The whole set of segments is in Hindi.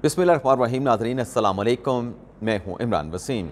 बिस्मिल्लाहिर्रहमानिर्रहीम। नाज़रीन अस्सलाम वालेकुम, मैं हूँ इमरान वसीम।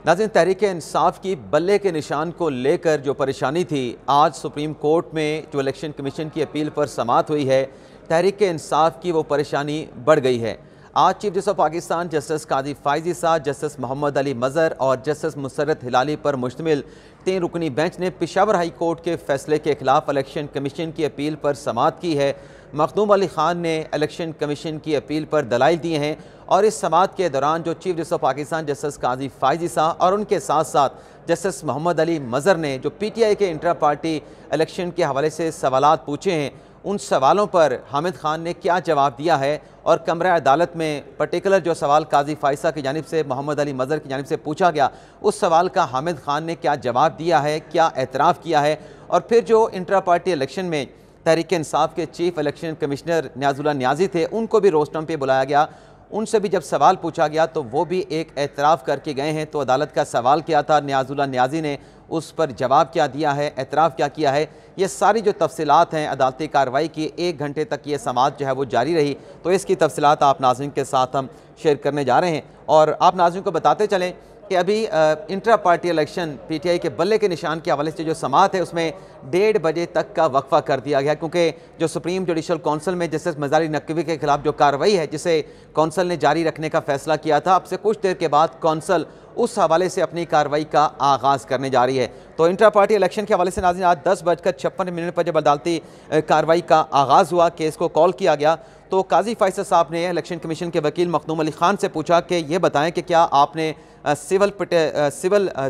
नाज़रीन, तहरीक इंसाफ की बल्ले के निशान को लेकर जो परेशानी थी, आज सुप्रीम कोर्ट में जो इलेक्शन कमीशन की अपील पर समाअत हुई है, तहरीक इंसाफ की वो परेशानी बढ़ गई है। आज chief justice of Pakistan justice Qazi Faez साहब, जस्टिस मोहम्मद अली मज़हर और जस्टिस मुसर्रत हिलाली पर मुश्तमिल 3 रुकनी बेंच ने पेशावर हाई कोर्ट के फैसले के खिलाफ इलेक्शन कमीशन की अपील पर समाअत की है। मखदूम अली ख़ान ने इलेक्शन कमीशन की अपील पर दलाइल दिए हैं और इस समाअत के दौरान जो chief justice of Pakistan justice Qazi Faez साहब और उनके साथ साथ जस्टिस मोहम्मद अली मज़हर ने जो PTI के इंट्रा पार्टी इलेक्शन के हवाले से सवालात पूछे हैं, उन सवालों पर हामिद खान ने क्या जवाब दिया है और कमरा अदालत में पर्टिकुलर जो सवाल काजी फायसा की जानिब से मोहम्मद अली मज़हर की जानिब से पूछा गया, उस सवाल का हामिद खान ने क्या जवाब दिया है, क्या एतराफ़ किया है। और फिर जो इंट्रा पार्टी इलेक्शन में तहरीक इंसाफ के chief election commissioner Niazullah Niazi थे, उनको भी रोस्टम पे बुलाया गया, उनसे भी जब सवाल पूछा गया तो वो भी एक एतराफ़ करके गए हैं। तो अदालत का सवाल क्या था, नियाज़ुल्लाह नियाज़ी ने उस पर जवाब क्या दिया है, एतराफ़ क्या किया है, ये सारी जो तफसीलात हैं अदालती कार्रवाई की, 1 घंटे तक ये समाअत जो है वो जारी रही। तो इसकी तफसीलात आप नाज़रीन के साथ हम शेयर करने जा रहे हैं और आप नाज़रीन को बताते चलें कि अभी इंट्रा पार्टी इलेक्शन PTI के बल्ले के निशान के हवाले से जो समाअत है उसमें 1:30 बजे तक का वक्फा कर दिया गया, क्योंकि जो सुप्रीम जुडिशल कौंसिल में जस्टिस मज़ारी नकवी के खिलाफ जो कार्रवाई है जिसे कौंसिल ने जारी रखने का फैसला किया था, अब से कुछ देर के बाद कौंसिल उस हवाले से अपनी कार्रवाई का आगाज़ करने जा रही है। तो इंट्रा पार्टी इलेक्शन के हवाले से नाज़रीन आज 10:56 पर जब अदालती कार्रवाई का आगाज़ हुआ, केस को कॉल किया गया, तो काजी फायसा साहब ने इलेक्शन कमीशन के वकील मखदूम अली ख़ान से पूछा कि ये बताएं कि क्या आपने सिविल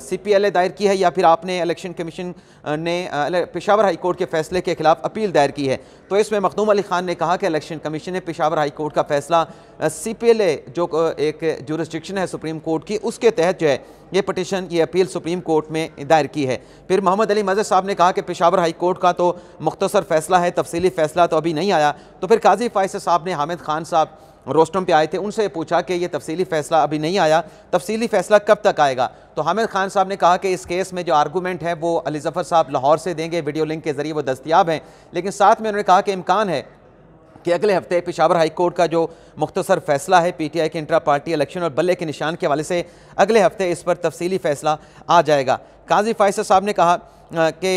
CPLA दायर की है या फिर आपने इलेक्शन कमीशन ने पेशावर हाई कोर्ट के फैसले के खिलाफ अपील दायर की है। तो इसमें मखदूम अली ख़ान ने कहा कि इलेक्शन कमीशन ने पेशावर हाई कोर्ट का फैसला CPLA जो एक जुरिस्डिक्शन है सुप्रीम कोर्ट की, उसके तहत जो है ये पटिशन, ये अपील सुप्रीम कोर्ट में दायर की है। फिर मोहम्मद अली मज़हर साहब ने कहा कि पेशावर हाई कोर्ट का तो मुख्तसर फैसला है, तफसीली फैसला तो अभी नहीं आया। तो फिर काजी फायसा साहब ने हामिद खान साहब रोस्टम पे आए थे, उनसे पूछा कि ये तफसीली फ़ैसला अभी नहीं आया, तफसीली फ़ैसला कब तक आएगा। तो हामिद खान साहब ने कहा कि इस केस में जो आर्गूमेंट है वो अली ज़फ़र साहब लाहौर से देंगे, वीडियो लिंक के ज़रिए वो दस्तियाब हैं, लेकिन साथ में उन्होंने कहा कि इम्कान है कि अगले हफ्ते पेशावर हाई कोर्ट का जो मुख्तसर फैसला है PTI के इंट्रा पार्टी इलेक्शन और बल्ले के निशान के हवाले से, अगले हफ्ते इस पर तफसीली फ़ैसला आ जाएगा। काजी फायसा साहब ने कहा कि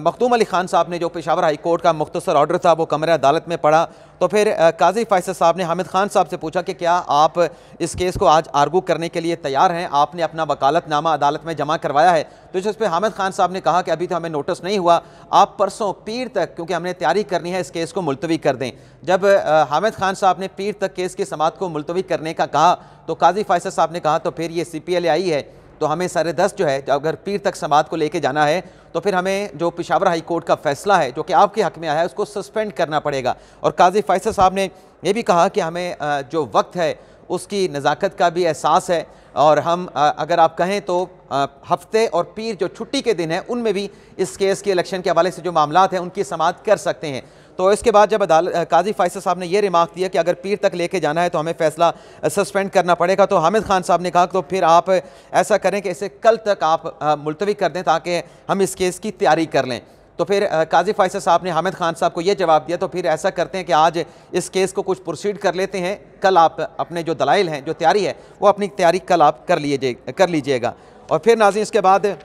मखदूम अली ख़ान साहब ने जो पेशावर हाई कोर्ट का मुख्तसर ऑर्डर था वो कमरा अदालत में पढ़ा। तो फिर काजी फायसा साहब ने हामिद खान साहब से पूछा कि क्या आप इस केस को आज आर्गू करने के लिए तैयार हैं, आपने अपना वकालतनामा अदालत में जमा करवाया है। तो जिस पर हामिद खान साहब ने कहा कि अभी तो हमें नोटिस नहीं हुआ, आप परसों पीर तक, क्योंकि हमने तैयारी करनी है, इस केस को मुलतवी कर दें। जब हामिद खान साहब ने पीर तक केस की समाअत को मुलतवी करने का कहा तो काजी फायसा साहब ने कहा तो फिर ये CPLA आई है, तो हमें 10:30 जो है, अगर पीर तक समाअत को लेके जाना है तो फिर हमें जो पेशावर हाई कोर्ट का फैसला है जो कि आपके हक में आया है उसको सस्पेंड करना पड़ेगा। और काजी फायसा साहब ने यह भी कहा कि हमें जो वक्त है उसकी नज़ाकत का भी एहसास है और हम अगर आप कहें तो हफ्ते और पीर जो छुट्टी के दिन है उनमें भी इस केस के इलेक्शन के हवाले से जो मामलात हैं उनकी समाअत कर सकते हैं। तो इसके बाद जब काजी फायसा साहब ने यह रिमार्क दिया कि अगर पीर तक लेके जाना है तो हमें फैसला सस्पेंड करना पड़ेगा, तो हामिद खान साहब ने कहा तो फिर आप ऐसा करें कि इसे कल तक आप मुलतवी कर दें ताकि हम इस केस की तैयारी कर लें। तो फिर काजी फायसा साहब ने हामिद खान साहब को यह जवाब दिया तो फिर ऐसा करते हैं कि आज इस केस को कुछ प्रोसीड कर लेते हैं, कल आप अपने जो दलाइल हैं, जो तैयारी है वो अपनी तैयारी कल आप कर लीजिएगा। और फिर नाज़रीन इसके बाद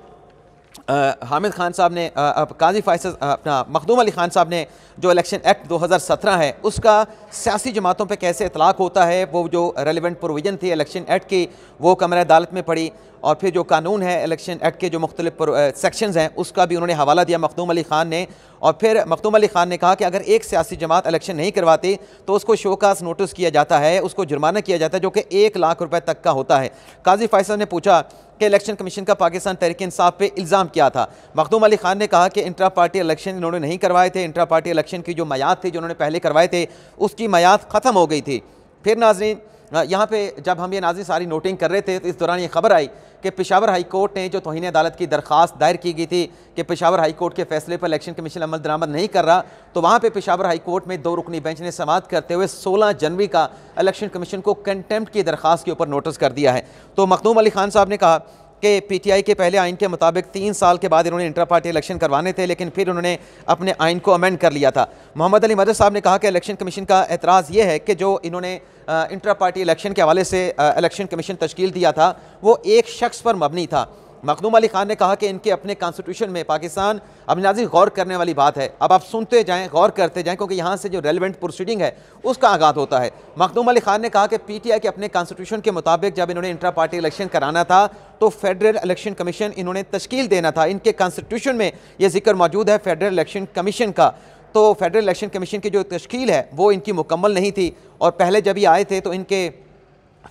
हामिद खान साहब ने काजी फायसा अपना मखदूम अली ख़ान साहब ने जो इलेक्शन एक्ट 2017 है उसका सियासी जमातों पे कैसे इतलाक़ होता है, वो जो रेलिवेंट प्रोविज़न थी इलेक्शन एक्ट की वो कमरा अदालत में पड़ी। और फिर जो कानून है इलेक्शन एक्ट के जो मुख्तलिफ सेक्शंस हैं उसका भी उन्होंने हवाला दिया मखदूम अली ख़ान ने। और फिर मखदूम अली ख़ान ने कहा कि अगर एक सियासी जमात इलेक्शन नहीं करवाती तो उसको शोकास नोटिस किया जाता है, उसको जुर्माना किया जाता है जो कि 1 लाख रुपए तक का होता है। काजी फायसा ने पूछा कि इलेक्शन कमीशन का पाकिस्तान तहरीक इंसाफ पे इल्ज़ाम क्या था। मखदूम अली ख़ान ने कहा कि इंट्रा पार्टी इलेक्शन इन्होंने नहीं करवाए थे, इंट्रा पार्टी इलेक्शन की जो मयाद थी जो उन्होंने पहले करवाए थे उसकी मयाद ख़त्म हो गई थी। फिर नाज़रीन यहाँ पे जब हम ये नाज़रीन सारी नोटिंग कर रहे थे तो इस दौरान ये खबर आई कि पेशावर हाई कोर्ट ने जो तौहीन अदालत की दरख्वास्त दायर की गई थी कि पेशावर हाई कोर्ट के फैसले पर इलेक्शन कमीशन अमल दरामद नहीं कर रहा, तो वहाँ पे पेशावर हाई कोर्ट में 2 रुकनी बेंच ने समाअत करते हुए 16 जनवरी का इलेक्शन कमीशन को कंटेम्प्ट की दरख्वास्त के ऊपर नोटिस कर दिया है। तो मखदूम अली ख़ान साहब ने कहा कि पीटीआई के पहले आइन के मुताबिक 3 साल के बाद इन्होंने इंटर पार्टी इलेक्शन करवाने थे, लेकिन फिर उन्होंने अपने आइन को अमेंड कर लिया था। मोहम्मद अली मदद साहब ने कहा कि इलेक्शन कमीशन का एतराज़ ये है कि जो इन्होंने इंटर पार्टी इलेक्शन के हवाले से इलेक्शन कमीशन तश्कील दिया था वो एक शख्स पर मबनी था। मखदूम अली खान ने कहा कि इनके अपने कॉन्स्टिट्यूशन में पाकिस्तान अब नाज़िर गौर करने वाली बात है। अब आप सुनते जाएं, गौर करते जाएं, क्योंकि यहाँ से जो रेलिवेंट प्रोसीडिंग है उसका आगाज़ होता है। मखदूम अली खान ने कहा कि पीटीआई के अपने कॉन्स्टिट्यूशन के मुताबिक जब इन्होंने इंटर पार्टी इलेक्शन कराना था तो फेडरल इलेक्शन कमीशन इन्होंने तश्कील देना था। इनके कॉन्स्टिट्यूशन में यह जिक्र मौजूद है फेडरल इलेक्शन कमीशन का। तो फेडरल इलेक्शन कमीशन की जो तश्कील है वो इनकी मुकम्मल नहीं थी, और पहले जब ये आए थे तो इनके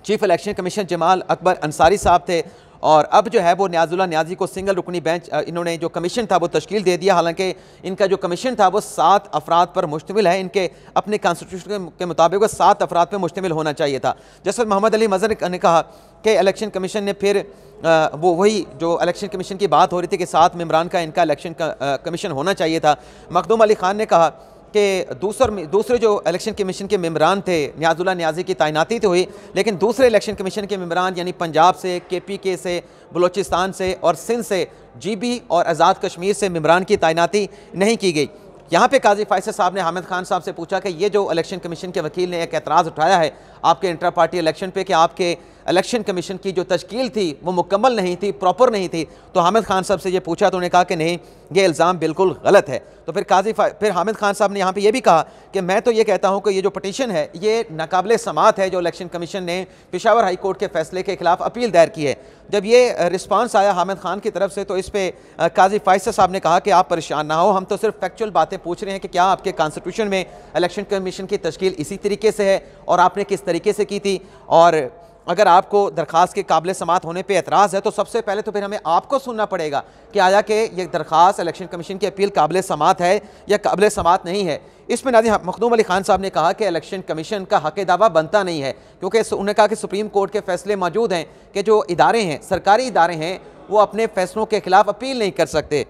chief election commission Jamal Akbar Ansari साहब थे, और अब जो है वो न्याजुल्लाह न्याजी को सिंगल रुकनी बेंच इन्होंने जो कमीशन था वो तश्कील दे दिया। हालांकि इनका जो कमीशन था वो 7 अफराद पर मुश्तमिल है। इनके अपने कॉन्स्टिट्यूशन के मुताबिक वो 7 अफराद पर मुश्तमिल होना चाहिए था। जैसे मोहम्मद अली मजहर ने कहा कि इलेक्शन कमीशन ने फिर वो वही जो इलेक्शन कमीशन की बात हो रही थी कि 7 मेंबरान का इनका इलेक्शन कमीशन होना चाहिए था। मखदूम अली खान ने कहा कि दूसरे जो इलेक्शन कमीशन के मेंबरान थे न्याजुल्लाह न्याजी की तैनाती तो हुई, लेकिन दूसरे इलेक्शन कमीशन के मेंबरान यानी पंजाब से, KPK से, बलोचिस्तान से और सिंध से, GB और आज़ाद कश्मीर से मेंबरान की तैनाती नहीं की गई। यहाँ पे काजी फैसल साहब ने हामिद खान साहब से पूछा कि ये जो इलेक्शन कमीशन के वकील ने एक एतराज़ उठाया है आपके इंटर पार्टी इलेक्शन पे कि आपके इलेक्शन कमीशन की जो तश्कील थी वो मुकम्मल नहीं थी, प्रॉपर नहीं थी, तो हामिद खान साहब से ये पूछा तो उन्होंने कहा कि नहीं, ये इल्ज़ाम बिल्कुल गलत है। तो फिर हामिद खान साहब ने यहाँ पे ये भी कहा कि मैं तो ये कहता हूँ कि ये जो पटिशन है ये नाकाबिले समात है जो इलेक्शन कमीशन ने पेशावर हाई कोर्ट के फैसले के खिलाफ अपील दायर की है। जब ये रिस्पांस आया हामिद खान की तरफ से तो इस पर काजी फैसल साहब ने कहा कि आप परेशान ना हो, हम तो सिर्फ फैक्चुअल बातें पूछ रहे हैं कि क्या आपके कॉन्स्टिट्यूशन में इलेक्शन कमीशन की तश्कील इसी तरीके से है और आपने किस तरीके से की थी, और अगर आपको दरख्वास्त के काबिल समात होने पे एतराज़ है तो सबसे पहले तो फिर हमें आपको सुनना पड़ेगा कि आया कि ये दरख्वास्त इलेक्शन कमीशन की अपील काबिल समात है या काबिल समात नहीं है। इसमें नाज़िर मखदूम अली खान साहब ने कहा कि इलेक्शन कमीशन का हक़ दावा बनता नहीं है, क्योंकि उन्होंने कहा कि सुप्रीम कोर्ट के फैसले मौजूद हैं कि जो इदारे हैं, सरकारी इदारे हैं, वो अपने फैसलों के खिलाफ अपील नहीं कर सकते।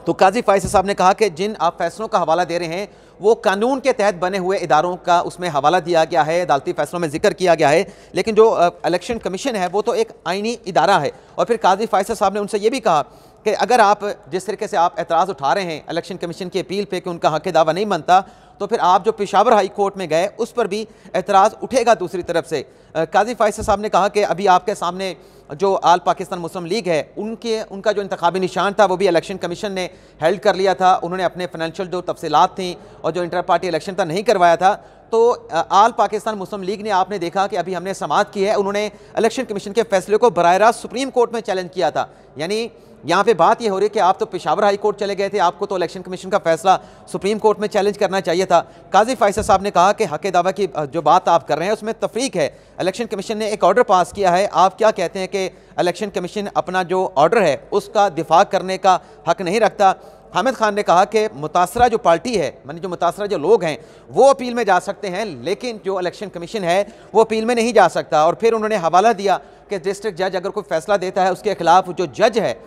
तो काजी फैसल साहब ने कहा कि जिन आप फैसलों का हवाला दे रहे हैं वो कानून के तहत बने हुए इदारों का उसमें हवाला दिया गया है, अदालती फैसलों में जिक्र किया गया है, लेकिन जो इलेक्शन कमीशन है वो तो एक आइनी इदारा है। और फिर काजी फैसल साहब ने उनसे ये भी कहा कि अगर आप जिस तरीके से आप एतराज़ उठा रहे हैं इलेक्शन कमीशन की अपील पे कि उनका हक़ दावा नहीं बनता, तो फिर आप जो पेशावर हाई कोर्ट में गए उस पर भी एतराज़ उठेगा दूसरी तरफ से। काजी फैसल साहब ने कहा कि अभी आपके सामने जो आल पाकिस्तान मुस्लिम लीग है उनका जो इंतखाबी निशान था वो भी इलेक्शन कमीशन ने हेल्ड कर लिया था। उन्होंने अपने फाइनेंशियल जो तफसीलात थी और जो इंटर पार्टी इलेक्शन था नहीं करवाया था। तो आल पाकिस्तान मुस्लिम लीग ने, आपने देखा कि अभी हमने समाअत की है, उन्होंने इलेक्शन कमीशन के फैसले को बराह रास्त सुप्रीम कोर्ट में चैलेंज किया था। यानी यहाँ पे बात ये हो रही है कि आप तो पेशावर हाई कोर्ट चले गए थे, आपको तो इलेक्शन कमीशन का फैसला सुप्रीम कोर्ट में चैलेंज करना चाहिए था। काजी फैसल साहब ने कहा कि हक़ दावा की जो बात आप कर रहे हैं उसमें तफरीक है। इलेक्शन कमीशन ने एक ऑर्डर पास किया है, आप क्या कहते हैं कि इलेक्शन कमीशन अपना जो ऑर्डर है उसका दिफा करने का हक़ नहीं रखता। हामिद खान ने कहा कि मुतासरा जो पार्टी है, मानी जो मुतासरा जो लोग हैं वो अपील में जा सकते हैं, लेकिन जो इलेक्शन कमीशन है वो अपील में नहीं जा सकता। और फिर उन्होंने हवाला दिया कि डिस्ट्रिक्ट जज अगर कोई फैसला देता है उसके खिलाफ जो जज है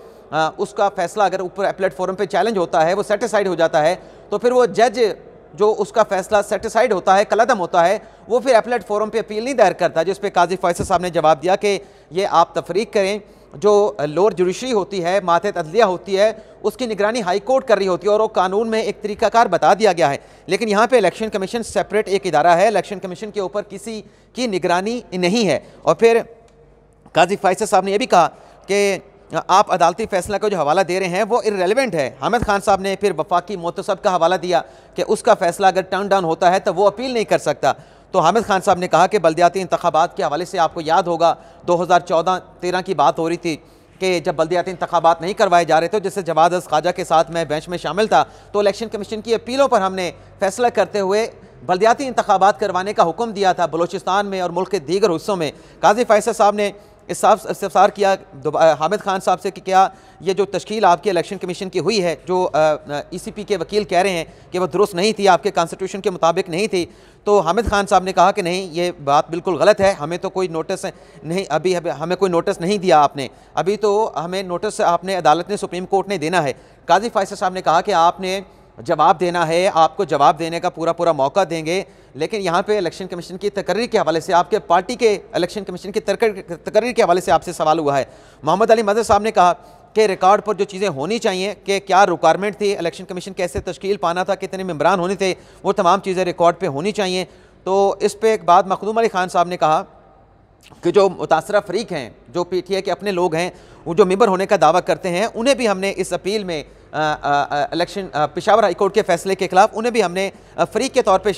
उसका फैसला अगर ऊपर अपीलेट फोरम पे चैलेंज होता है, वो सेटिसाइड हो जाता है, तो फिर वो जज जो उसका फैसला सेटिसाइड होता है, कलअदम होता है, वो फिर अपीलेट फोरम पे अपील नहीं दायर करता। जिस पे काजी फैसल साहब ने जवाब दिया कि ये आप तफरीक करें, जो लोअर जुडिशरी होती है, मातहत अदलिया होती है, उसकी निगरानी हाई कोर्ट कर रही होती है और वो कानून में एक तरीकाकार बता दिया गया है। लेकिन यहाँ पे इलेक्शन कमीशन सेपरेट एक इदारा है, इलेक्शन कमीशन के ऊपर किसी की निगरानी नहीं है। और फिर काजी फैसल साहब ने यह भी कहा कि आप अदालती फैसला का जो हवाला दे रहे हैं वो इर्रेलेवेंट है। हामिद खान साहब ने फिर वफाकी मोतसब का हवाला दिया कि उसका फैसला अगर टर्न डाउन होता है तो वो अपील नहीं कर सकता। तो हामिद खान साहब ने कहा कि बल्दियाती इंतखाबात के हवाले से आपको याद होगा 2014-13 की बात हो रही थी कि जब बल्दियाती इंतखाबात नहीं करवाए जा रहे थे, जिससे जवाद ख्वाजा के साथ मैं बेंच में शामिल था, तो इलेक्शन कमीशन की अपीलों पर हमने फैसला करते हुए बल्दियाती इंतखाबात करवाने का हुक्म दिया था बलोचिस्तान में और मुल्क के दीगर हिस्सों में। काजी फैसल साहब ने इस्तफसार किया हामिद खान साहब से कि क्या ये जो तश्कील आपके इलेक्शन कमीशन की हुई है, जो ECP के वकील कह रहे हैं कि वो दुरुस्त नहीं थी, आपके कॉन्स्टिट्यूशन के मुताबिक नहीं थी। तो हामिद खान साहब ने कहा कि नहीं, ये बात बिल्कुल गलत है, हमें तो कोई नोटिस नहीं, अभी हमें कोई नोटिस नहीं दिया आपने, अभी तो हमें नोटिस आपने अदालत ने, सुप्रीम कोर्ट ने देना है। काजी फैसल साहब ने कहा कि आपने जवाब देना है, आपको जवाब देने का पूरा पूरा मौका देंगे। लेकिन यहाँ पे इलेक्शन कमीशन की तकरीर के हवाले से, आपके पार्टी के इलेक्शन कमीशन की तकरीर के हवाले से आपसे सवाल हुआ है। मोहम्मद अली मजहर साहब ने कहा कि रिकॉर्ड पर जो चीज़ें होनी चाहिए, कि क्या रिक्वायरमेंट थी, इलेक्शन कमीशन कैसे तश्कील पाना था, कितने मेंबरान होने थे, वो तमाम चीज़ें रिकॉर्ड पर होनी चाहिए। तो इस पर एक बात मखदूम अली खान साहब ने कहा कि जो मुतासरा फरीक हैं, जो PTI के अपने लोग हैं, वो जो मेंबर होने का दावा करते हैं, उन्हें भी हमने इस अपील में इलेक्शन पेशावर हाई कोर्ट के फैसले के खिलाफ उन्हें भी हमने फरीक के तौर पे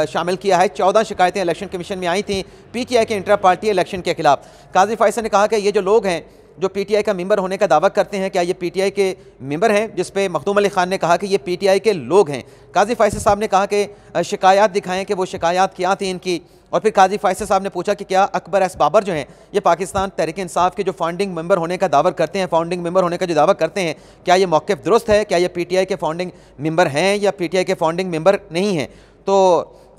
शामिल किया है। 14 शिकायतें इलेक्शन कमीशन में आई थी PTI के इंट्रा पार्टी इलेक्शन के खिलाफ। काजी फैसल ने कहा कि ये जो लोग हैं जो PTI का मेंबर होने का दावा करते हैं, क्या ये PTI के मेंबर हैं, जिस पे मखदूम अली खान ने कहा कि ये PTI के लोग हैं। काजी फैसल साहब ने कहा कि शिकायत दिखाएं कि वो शिकायत क्या थी इनकी। और फिर काजी फैसल साहब ने पूछा कि क्या अकबर एस बाबर जो हैं, ये पाकिस्तान तहरीक इंसाफ के जो फाउंडिंग मेंबर होने का दावा करते हैं, फाउंडिंग मेंबर होने का जो दावा करते हैं, क्या ये मौक़िफ़ दुरुस्त है, क्या ये PTI के फाउंडिंग मेंबर हैं या PTI के फाउंडिंग मेंबर नहीं हैं। तो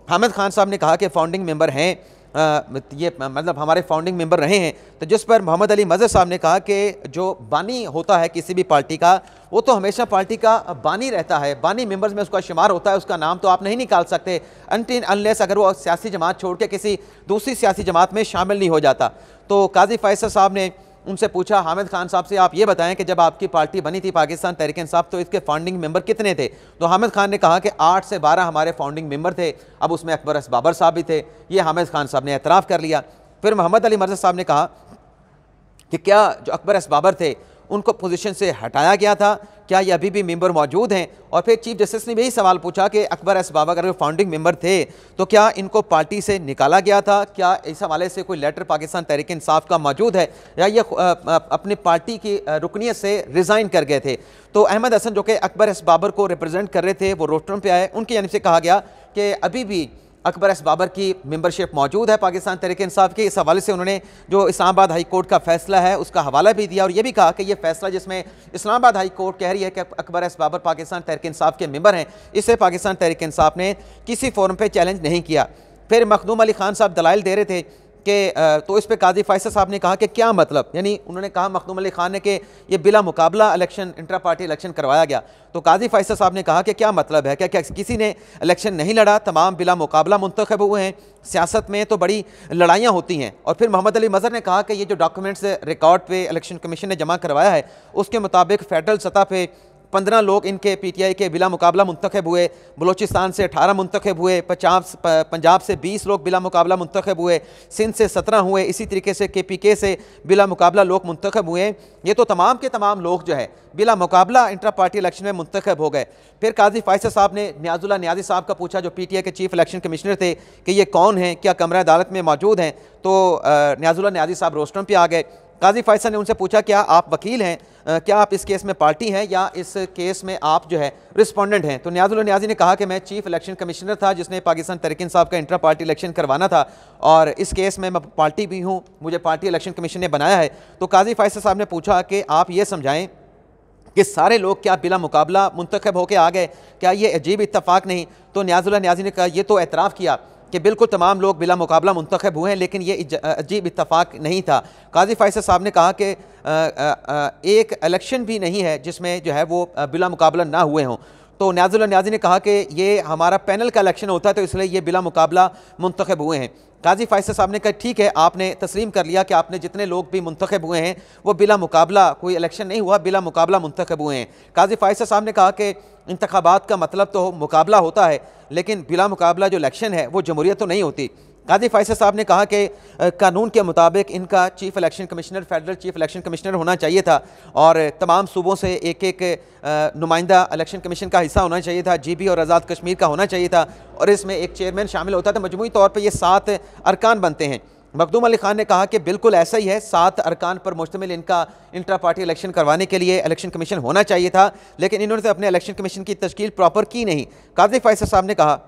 हामिद खान साहब ने कहा कि फाउंडिंग मेंबर हैं, ये मतलब हमारे फाउंडिंग मेंबर रहे हैं। तो जिस पर मोहम्मद अली मजहर साहब ने कहा कि जो बानी होता है किसी भी पार्टी का, वो तो हमेशा पार्टी का बानी रहता है, बानी मेंबर्स में उसका शुमार होता है, उसका नाम तो आप नहीं निकाल सकते अनटिल अनलेस अगर वो सियासी जमात छोड़ के किसी दूसरी सियासी जमात में शामिल नहीं हो जाता। तो काजी फैसल साहब ने उनसे पूछा, हामिद खान साहब से, आप ये बताएं कि जब आपकी पार्टी बनी थी पाकिस्तान तहरीक इंसाफ, तो इसके फाउंडिंग मेंबर कितने थे। तो हामिद खान ने कहा कि 8 से 12 हमारे फाउंडिंग मेंबर थे। अब उसमें अकबर एस बाबर साहब भी थे। ये हामिद खान साहब ने एतराफ़ कर लिया। फिर मोहम्मद अली मजहर साहब ने कहा कि क्या जो अकबर एस बाबर थे उनको पोजीशन से हटाया गया था, क्या ये अभी भी मेंबर मौजूद हैं। और फिर चीफ जस्टिस ने भी यही सवाल पूछा कि अकबर एस बाबर अगर फाउंडिंग मेंबर थे तो क्या इनको पार्टी से निकाला गया था, क्या इस हवाले से कोई लेटर पाकिस्तान तहरीक इंसाफ का मौजूद है, या ये अपनी पार्टी की रुकनीत से रिज़ाइन कर गए थे। तो अहमद हसन जो कि अकबर एस बाबर को रिप्रेजेंट कर रहे थे, वो रोस्टर पे आए। उनकी जानिब से कहा गया कि अभी भी अकबर एस बाबर की मेंबरशिप मौजूद है पाकिस्तान तहरीक इंसाफ के। इस हवाले से उन्होंने जो इस्लामाबाद हाई कोर्ट का फैसला है उसका हवाला भी दिया और ये भी कहा कि ये फैसला जिसमें इस्लामाबाद हाई कोर्ट कह रही है कि अकबर एस बाबर पाकिस्तान तहरीक इंसाफ के मेंबर हैं, इसे पाकिस्तान तहरीक इंसाफ ने किसी फोरम पर चैलेंज नहीं किया। फिर मखदूम अली खान साहब दलाइल दे रहे थे कि तो इस पर काजी फैसल साहब ने कहा कि क्या मतलब, यानी उन्होंने कहा मखदूम अली खान ने कि ये बिला मुकाबला इलेक्शन इंट्रा पार्टी इलेक्शन करवाया गया। तो काजी फैसल साहब ने कहा कि क्या मतलब है, क्या किसी ने इलेक्शन नहीं लड़ा, तमाम बिला मुकाबला मुंतखब हुए हैं। सियासत में तो बड़ी लड़ाइयाँ होती हैं। और फिर मोहम्मद अली मजहर ने कहा कि ये जो डॉक्यूमेंट्स रिकॉर्ड पे इलेक्शन कमीशन ने जमा करवाया है उसके मुताबिक फेडरल सतह पे 15 लोग इनके PTI के बिला मुकाबला मुंतखब हुए, बलोचिस्तान से 18 मुंतखब हुए, पंजाब से 20 लोग बिला मुकाबला मुंतखब हुए, सिंध से 17 हुए, इसी तरीके से KPK से बिला मुकाबला लोग मुंतखब हुए। ये तो तमाम के तमाम लोग जो है बिला मुकाबला इंट्रा पार्टी इलेक्शन में मुंतखब हो गए। फिर काजी फैसल साहब ने नियाजुल्लाह नियाज़ी साहब का पूछा जो PTI के चीफ इलेक्शन कमिश्नर थे कि ये कौन हैं, क्या कमरा अदालत में मौजूद हैं। तो नियाजुल्लाह नियाज़ी साहब रोस्टर पर आ गए। काजी फैसल ने उनसे पूछा क्या आप वकील हैं, क्या आप इस केस में पार्टी हैं या इस केस में आप जो है रिस्पोंडेंट हैं। तो नियाजुल्लाह नियाज़ी ने कहा कि मैं चीफ इलेक्शन कमिश्नर था जिसने पाकिस्तान तहरीक इंसाफ का इंट्रा पार्टी इलेक्शन करवाना था और इस केस में मैं पार्टी भी हूँ, मुझे पार्टी इलेक्शन कमीशन ने बनाया है। तो काजी फैसल साहब ने पूछा कि आप ये समझाएं कि सारे लोग क्या बिला मुकाबला मुंतखब होकर आ गए, क्या ये अजीब इत्तफाक नहीं। तो नियाजुल्लाह नियाज़ी ने कहा, ये तो एतराफ़ किया कि बिल्कुल तमाम लोग बिला मुकाबला मुंतखब हुए हैं, लेकिन ये अजीब इत्तफाक नहीं था। काजी फैसल साहब ने कहा कि एक इलेक्शन भी नहीं है जिसमें जो है वो बिला मुकाबला ना हुए हों। तो नियाजुल्लाह नियाज़ी ने कहा कि ये हमारा पैनल का इलेक्शन होता है तो इसलिए ये बिला मुकाबला मुंतखब हुए हैं। काजी फैसल साहब ने कहा ठीक है, आपने तस्लीम कर लिया कि आपने जितने लोग भी मुंतखब हुए हैं वो बिला मुकाबला, कोई इलेक्शन नहीं हुआ, बिला मुकाबला मुंतखब हुए हैं। काजी फैसल साहब ने कहा कि इंतखाबात का मतलब तो मुकाबला होता है, लेकिन बिला मुकाबला जो इलेक्शन है वो जमहूरियत तो नहीं होती। काजी फैसल साहब ने कहा कि कानून के मुताबिक इनका chief election commissioner federal chief election commissioner होना चाहिए था और तमाम सूबों से एक एक नुमाइंदा इलेक्शन कमीशन का हिस्सा होना चाहिए था, GB और आज़ाद कश्मीर का होना चाहिए था और इसमें एक चेयरमैन शामिल होता था। मजमूई तौर पर ये 7 अरकान बनते हैं। मखदूम अली खान ने कहा कि बिल्कुल ऐसा ही है, 7 अरकान पर मुश्तमिल इनका इंट्रा पार्टी इलेक्शन करवाने के लिए इलेक्शन कमीशन होना चाहिए था, लेकिन इन्होंने तो अपने इलेक्शन कमीशन की तश्कील प्रॉपर की नहीं। काजी फैसल साहब ने कहा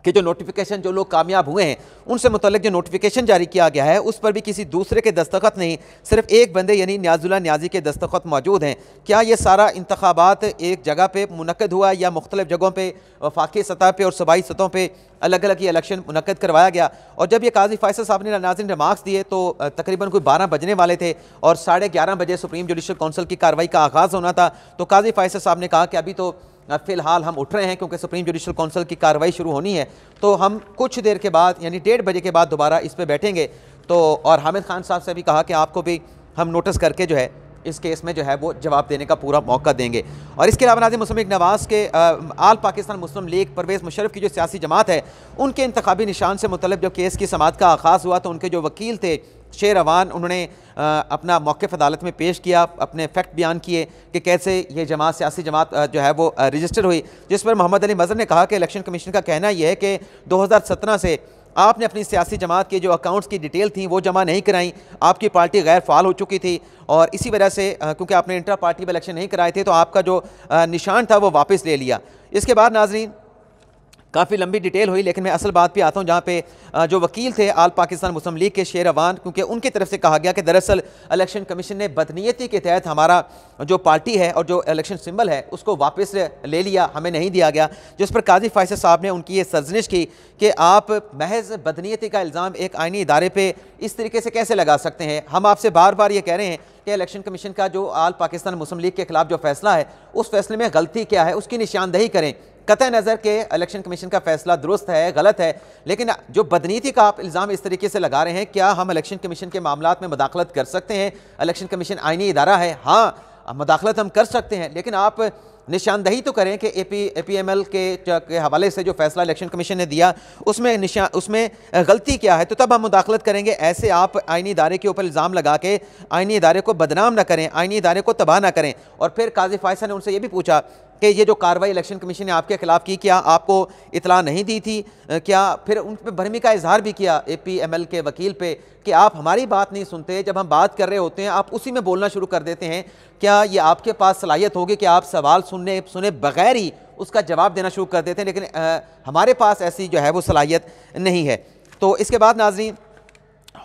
कि जो नोटिफिकेशन जो लोग कामयाब हुए हैं उनसे मुतल्लिक जो नोटिफिकेशन जारी किया गया है उस पर भी किसी दूसरे के दस्तखत नहीं, सिर्फ एक बंदे यानी नियाजुल्लाह नियाज़ी के दस्तखत मौजूद हैं। क्या ये सारा इंतखाबात एक जगह पे मुनक्कद हुआ या मुख्तलिफ जगहों पे वफाकी सतह पे और सूबाई सतहों पे अलग अलग ये इलेक्शन मुनक्कद करवाया गया। और जब ये काजी फैसल साहब ने नाज़रीन रिमार्क्स दिए तो तकरीबन कोई 12 बजने वाले थे और 11:30 बजे सुप्रीम जुडिशल काउंसिल की कार्रवाई का आगाज़ होना था। तो काजी फैसल साहब ने कहा कि अभी तो फ़िलहाल हम उठ रहे हैं क्योंकि सुप्रीम जुडिशल काउंसिल की कार्रवाई शुरू होनी है, तो हम कुछ देर के बाद यानी 1:30 बजे के बाद दोबारा इस पर बैठेंगे। तो और हामिद खान साहब से भी कहा कि आपको भी हम नोटिस करके जो है इस केस में जो है वो जवाब देने का पूरा मौका देंगे। और इसके अलावा नाज़रीन, मुस्लिम लीग नवाज़ के आल पाकिस्तान मुस्लिम लीग परवेज़ मुशर्रफ की जो सियासी जमात है, उनके इंतखाबी निशान से मुतल्लिक़ जब केस की समाअत का आगाज़ हुआ तो उनके जो वकील थे शेर अवान, उन्होंने अपना मौक़िफ़ अदालत में पेश किया, अपने फैक्ट बयान किए कि कैसे ये जमात सियासी जमात जो है वो रजिस्टर हुई, जिस पर मोहम्मद अली मज़हर ने कहा कि इलेक्शन कमीशन का कहना यह है कि 2017 से आपने अपनी सियासी जमात के जो अकाउंट्स की डिटेल थी वो जमा नहीं कराई, आपकी पार्टी गैर फ़ाल हो चुकी थी और इसी वजह से क्योंकि आपने इंटर पार्टी इलेक्शन नहीं कराए थे तो आपका जो निशान था वो वापस ले लिया। इसके बाद नाज़रीन काफ़ी लंबी डिटेल हुई, लेकिन मैं असल बात पे आता हूँ जहाँ पे जो वकील थे आल पाकिस्तान मुस्लिम लीग के शेर अवान, क्योंकि उनकी तरफ से कहा गया कि दरअसल इलेक्शन कमीशन ने बदनीयती के तहत हमारा जो पार्टी है और जो इलेक्शन सिंबल है उसको वापस ले लिया, हमें नहीं दिया गया। जिस पर काजी फैसल साहब ने उनकी ये सरजनिश की कि आप महज बदनीयती का इल्ज़ाम एक आइनी इदारे पर इस तरीके से कैसे लगा सकते हैं। हम आपसे बार बार ये कह रहे हैं कि इलेक्शन कमीशन का जो आल पाकिस्तान मुस्लिम लीग के खिलाफ जो फैसला है उस फैसले में गलती क्या है उसकी निशानदही करें। कतई नज़र के इलेक्शन कमीशन का फैसला दुरुस्त है, गलत है, लेकिन जो बदनीति का आप इल्ज़ाम इस तरीके से लगा रहे हैं, क्या हम इलेक्शन कमीशन के मामलात में मुदाखलत कर सकते हैं? इलेक्शन कमीशन आइनी इदारा है, हाँ मुदाखलत हम कर सकते हैं, लेकिन आप निशानदही तो करें कि APML के हवाले से जो फैसला इलेक्शन कमीशन ने दिया उसमें गलती क्या है, तो तब हम मुदाखलत करेंगे। ऐसे आप आइनी इदारे के ऊपर इल्ज़ाम लगा के आइनी इदारे को बदनाम ना करें, आइनी इदारे को तबाह ना करें। और फिर काजी फैसल ने उनसे ये भी पूछा कि ये जो कार्रवाई इलेक्शन कमीशन ने आपके खिलाफ की, क्या आपको इतला नहीं दी थी? क्या फिर उन पर भरमी का इजहार भी किया APML के वकील पे कि आप हमारी बात नहीं सुनते, जब हम बात कर रहे होते हैं आप उसी में बोलना शुरू कर देते हैं। क्या ये आपके पास सलाहियत होगी कि आप सवाल सुने बगैर ही उसका जवाब देना शुरू कर देते हैं? लेकिन हमारे पास ऐसी जो है वो सलाहियत नहीं है। तो इसके बाद नाज़रीन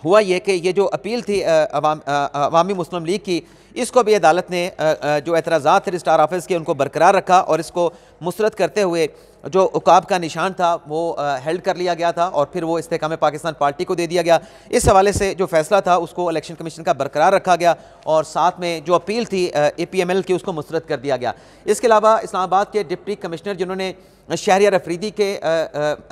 हुआ ये कि ये जो अपील थी अवामी मुस्लिम लीग की, इसको भी अदालत ने जो एतराज़ात थे रजिस्ट्रार ऑफिस के उनको बरकरार रखा और इसको मुस्तरद करते हुए जो उकाब का निशान था वो हेल्ड कर लिया गया था और फिर वो इस्तेकाम पाकिस्तान पार्टी को दे दिया गया। इस हवाले से जो फैसला था उसको इलेक्शन कमीशन का बरकरार रखा गया और साथ में जो अपील थी APML की उसको मुस्तरद कर दिया गया। इसके अलावा इस्लामाबाद के डिप्टी कमिश्नर जिन्होंने शहरियार अफरीदी के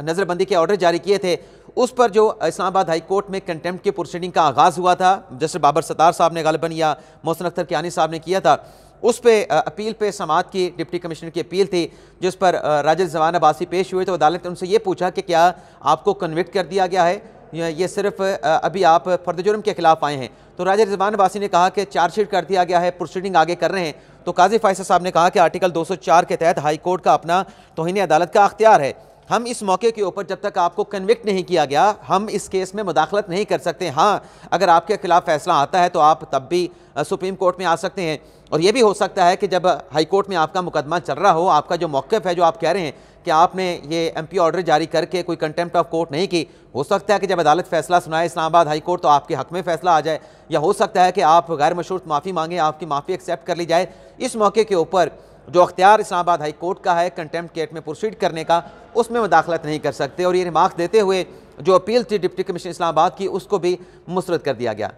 नज़रबंदी के ऑर्डर जारी किए थे, उस पर जो इस्लामाबाद हाई कोर्ट में कंटेम्प्ट की प्रोसीडिंग का आगाज़ हुआ था, जस्टिस बाबर सत्तार साहब ने गालिबन या मोहसिन अख्तर कियानी साहब ने किया था, उस पे अपील पे समाअत की डिप्टी कमिश्नर की अपील थी जिस पर राजद जवान अब्बासी पेश हुए। तो अदालत ने उनसे ये पूछा कि क्या आपको कन्विक्ट कर दिया गया है, ये सिर्फ अभी आप फर्द जुर्म के खिलाफ आए हैं? तो राजद जवान अब्बासी ने कहा कि चार्जशीट कर दिया गया है, प्रोसीडिंग आगे कर रहे हैं। तो काजी फैसल साहब ने कहा कि आर्टिकल 204 के तहत हाई कोर्ट का अपना तौहीन अदालत का अख्तियार है, हम इस मौके के ऊपर जब तक आपको कन्विक्ट नहीं किया गया हम इस केस में मुदाखलत नहीं कर सकते। हाँ, अगर आपके खिलाफ फैसला आता है तो आप तब भी सुप्रीम कोर्ट में आ सकते हैं और यह भी हो सकता है कि जब हाई कोर्ट में आपका मुकदमा चल रहा हो, आपका जो मौक़िफ़ है, जो आप कह रहे हैं कि आपने ये MP ऑर्डर जारी करके कोई कंटेम्प्ट ऑफ कोर्ट नहीं की, हो सकता है कि जब अदालत फैसला सुनाए इस्लामाबाद हाई कोर्ट तो आपके हक़ में फ़ैसला आ जाए, या हो सकता है कि आप गैर मशरूत माफ़ी मांगें, आपकी माफ़ी एक्सेप्ट कर ली जाए। इस मौके के ऊपर जो अख्तियार इस्लामाबाद हाई कोर्ट का है कंटेम्प्ट केस में प्रोसीड करने का, उसमें मुदाखलत नहीं कर सकते। और ये रिमार्क देते हुए जो अपील थी डिप्टी कमिश्नर इस्लामाबाद की उसको भी मुस्तरद कर दिया गया।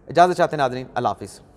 इजाज़त चाहते हैं नाज़रीन, अल्लाह हाफ़िज़।